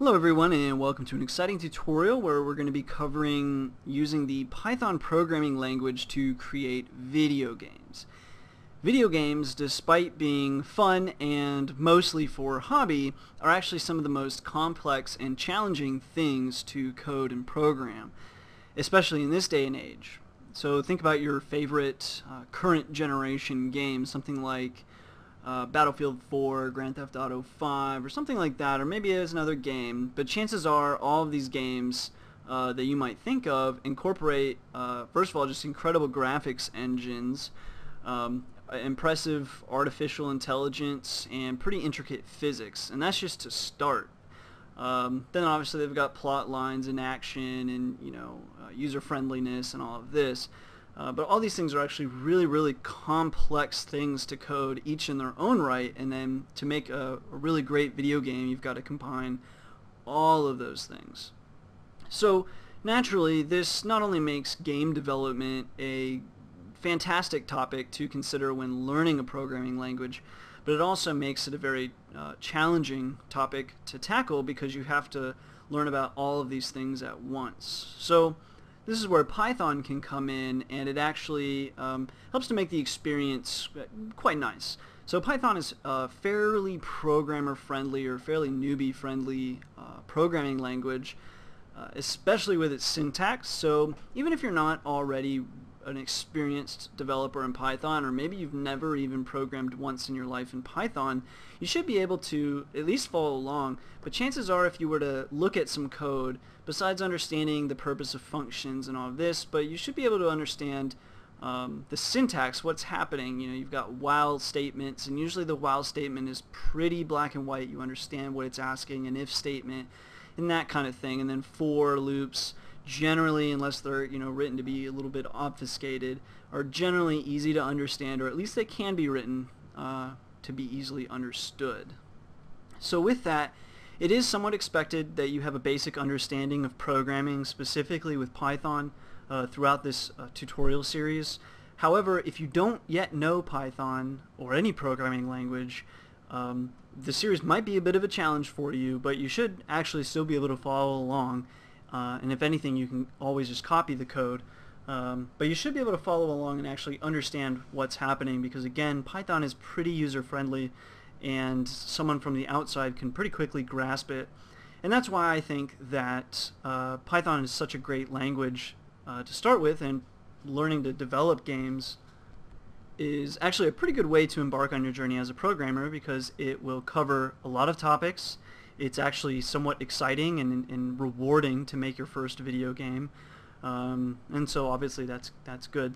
Hello everyone, and welcome to an exciting tutorial where we're going to be covering using the Python programming language to create video games. Video games, despite being fun and mostly for hobby, are actually some of the most complex and challenging things to code and program, especially in this day and age. So think about your favorite current generation games, something like Battlefield 4, Grand Theft Auto 5, or something like that, or maybe it's another game. But chances are all of these games that you might think of incorporate, first of all, just incredible graphics engines, impressive artificial intelligence, and pretty intricate physics. And that's just to start. Then obviously they've got plot lines and action and user friendliness and all of this. But all these things are actually really complex things to code, each in their own right, and then to make a really great video game you've got to combine all of those things. So naturally this not only makes game development a fantastic topic to consider when learning a programming language, but it also makes it a very challenging topic to tackle because you have to learn about all of these things at once. So this is where Python can come in, and it actually helps to make the experience quite nice. So Python is a fairly programmer-friendly or fairly newbie-friendly programming language, especially with its syntax. So even if you're not already an experienced developer in Python, or maybe you've never even programmed once in your life in Python, you should be able to at least follow along. But chances are, if you were to look at some code, besides understanding the purpose of functions and all of this, but you should be able to understand the syntax, what's happening. You've got while statements, and usually the while statement is pretty black and white. You understand what it's asking, an if statement, and that kind of thing. And then for loops, generally, unless they're written to be a little bit obfuscated, are generally easy to understand, or at least they can be written to be easily understood. So with that, it is somewhat expected that you have a basic understanding of programming, specifically with Python, throughout this tutorial series. However, if you don't yet know Python or any programming language, the series might be a bit of a challenge for you, but you should actually still be able to follow along. And if anything, you can always just copy the code. But you should be able to follow along and actually understand what's happening, because again, Python is pretty user-friendly, and someone from the outside can pretty quickly grasp it. And that's why I think that Python is such a great language to start with, and learning to develop games is actually a pretty good way to embark on your journey as a programmer, because it will cover a lot of topics. It's actually somewhat exciting and rewarding to make your first video game, and so obviously that's good.